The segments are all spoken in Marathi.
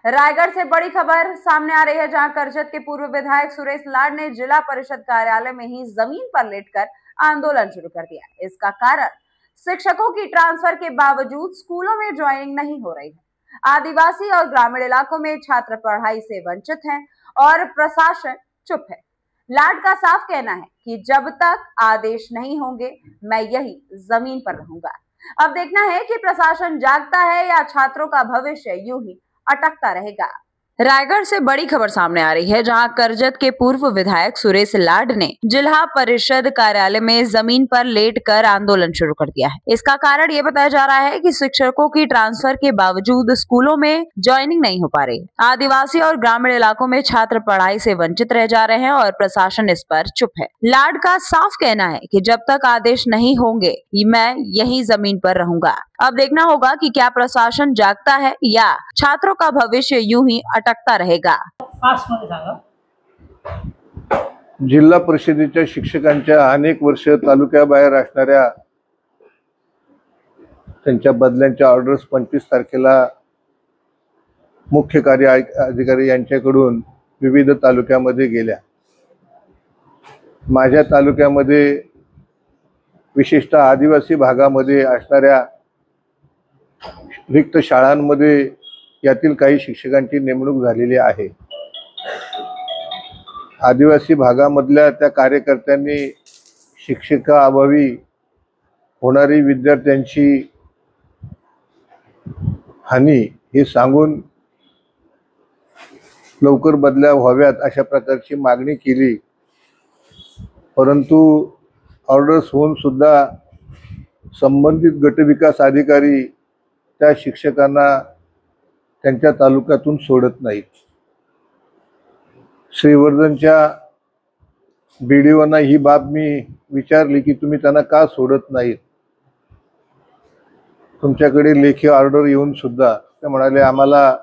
रायगढ़ से बड़ी खबर सामने आ रही है, जहां करजत के पूर्व विधायक सुरेश लाड ने जिला परिषद कार्यालय में ही जमीन पर लेटकर आंदोलन शुरू कर दिया। इसका कारण शिक्षकों की ट्रांसफर के बावजूद स्कूलों में ज्वाइनिंग नहीं हो रही है। आदिवासी और ग्रामीण इलाकों में छात्र पढ़ाई से वंचित हैं और प्रशासन चुप है। लाड का साफ कहना है कि जब तक आदेश नहीं होंगे मैं यही जमीन पर रहूंगा। अब देखना है कि प्रशासन जागता है या छात्रों का भविष्य यूं ही अटकता रहेगा। रायगढ़ से बड़ी खबर सामने आ रही है, जहां करजत के पूर्व विधायक सुरेश लाड ने जिला परिषद कार्यालय में जमीन पर लेटकर आंदोलन शुरू कर दिया है। इसका कारण ये बताया जा रहा है कि शिक्षकों की ट्रांसफर के बावजूद स्कूलों में ज्वाइनिंग नहीं हो पा रही। आदिवासी और ग्रामीण इलाकों में छात्र पढ़ाई से वंचित रह जा रहे हैं और प्रशासन इस पर चुप है। लाड का साफ कहना है कि जब तक आदेश नहीं होंगे मैं यही जमीन पर रहूंगा। अब देखना होगा कि क्या प्रशासन जागता है या छात्रों का भविष्य यूं ही अटकता रहेगा। जिल्हा परिषदेच्या शिक्षकांच्या अनेक वर्ष तालुक्याबाहेर असणाऱ्या त्यांच्या बदल्यांच्या ऑर्डर्स 25 तारखेला मुख्य कार्य अधिकारी यांच्याकडून विविध तालुक्यामध्ये गेल्या। माझ्या तालुक्यामध्ये विशेषतः आदिवासी भागामध्ये असणाऱ्या रिक्त शाळांमध्ये यातील काही शिक्षकांची नेमणूक झालेली आहे। आदिवासी भागामधल्या त्या कार्यकर्त्यांनी शिक्षकाअभावी होणारी विद्यार्थ्यांची हानी हे सांगून लवकर बदल्या व्हाव्यात अशा प्रकारची मागणी केली, परंतु ऑर्डर्स होऊन सुद्धा संबंधित गटविकास अधिकारी त्या शिक्षकांना त्यांच्या तालुक्यातून सोडत नाहीत। श्रीवर्धनच्या बीडीओना ही बाब मी विचारली की तुम्ही त्यांना का सोडत नाहीत, तुमच्याकडे लेखी ऑर्डर येऊन सुद्धा ते म्हणाले आम्हाला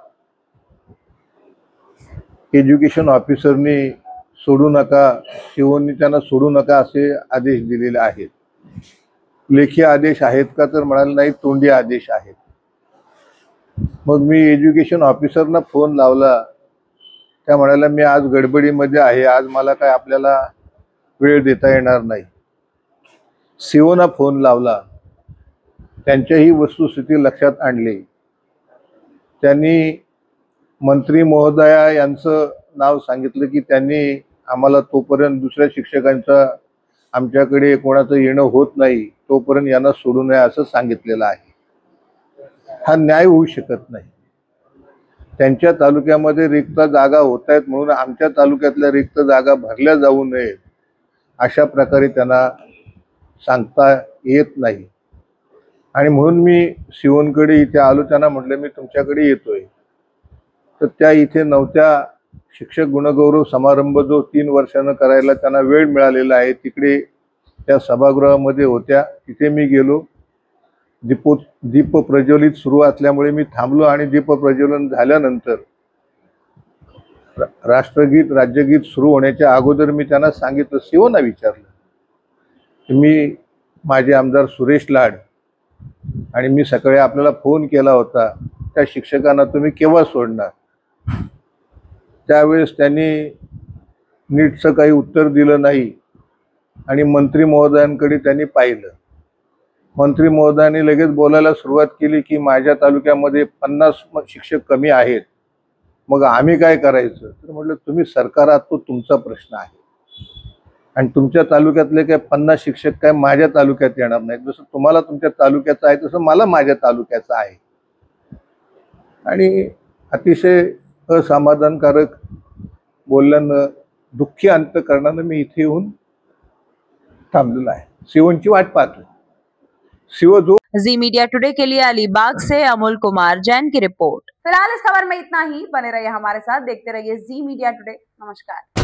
एज्युकेशन ऑफिसरनी सोडू नका, शिवोनी त्यांना सोडू नका असे आदेश दिलेले आहेत। लेखी आदेश आहेत का तर म्हणाले नाही, तोंडी आदेश आहेत। मग मी एज्युकेशन ऑफिसरना फोन लावला, त्या म्हणाला मी आज गडबडीमध्ये आहे, आज मला काय आपल्याला वेळ देता येणार नाही। सीओना फोन लावला, त्यांच्याही वस्तुस्थिती लक्षात आणली। त्यांनी मंत्री महोदया यांचं नाव सांगितलं की त्यांनी आम्हाला तोपर्यंत दुसऱ्या शिक्षकांचा आमच्याकडे कोणाचं येणं होत नाही तोपर्यंत यांना सोडू नये असं सांगितलेलं आहे। हा न्याय होऊ शकत नाही। त्यांच्या तालुक्यामध्ये रिक्त जागा होत आहेत म्हणून आमच्या तालुक्यातल्या रिक्त जागा भरल्या जाऊ नये अशा प्रकारे त्यांना सांगता येत नाही। आणि म्हणून मी सीओनकडे इथे आलो, त्यांना म्हटलं मी तुमच्याकडे येतोय। तर त्या इथे नव्हत्या। शिक्षक गुणगौरव समारंभ जो 3 वर्षांना करायला त्यांना वेळ मिळालेला आहे तिकडे त्या सभागृहामध्ये होत्या। तिथे मी गेलो। दीप प्रज्वलित सुरू असल्यामुळे मी थांबलो आणि दीप प्रज्वलन झाल्यानंतर राष्ट्रगीत राज्यगीत सुरू होण्याच्या अगोदर मी त्यांना सांगितलं, सीओना विचारलं मी माझे आमदार सुरेश लाड आणि मी सकाळी आपल्याला फोन केला होता, त्या शिक्षकांना तुम्ही केव्हा सोडणार? त्यावेळेस त्यांनी नीटचं काही उत्तर दिलं नाही आणि मंत्री महोदयांकडे त्यांनी पाहिलं। मंत्री महोदयांनी लगेच बोलायला सुरुवात केली की माझ्या तालुक्यामध्ये 50 शिक्षक कमी आहेत, मग आम्ही काय करायचं? तर म्हटलं तुम्ही सरकार आहात, तो तुमचा प्रश्न आहे आणि तुमच्या तालुक्यातले काय 50 शिक्षक काय माझ्या तालुक्यात येणार नाहीत। जसं तुम्हाला तुमच्या तालुक्याचं आहे तसं मला माझ्या तालुक्याचं आहे। आणि अतिशय असमाधानकारक बोलल्यानं दुःखी अंतकरणानं मी इथे येऊन थांबलेलो आहे। सीओची वाट पाहतो। सीओ जो जी मीडिया टुडे के लिए अलीबाग से अमोल कुमार जैन की रिपोर्ट। फिलहाल इस खबर में इतना ही। बने रहिए हमारे साथ, देखते रहिए जी मीडिया टुडे। नमस्कार।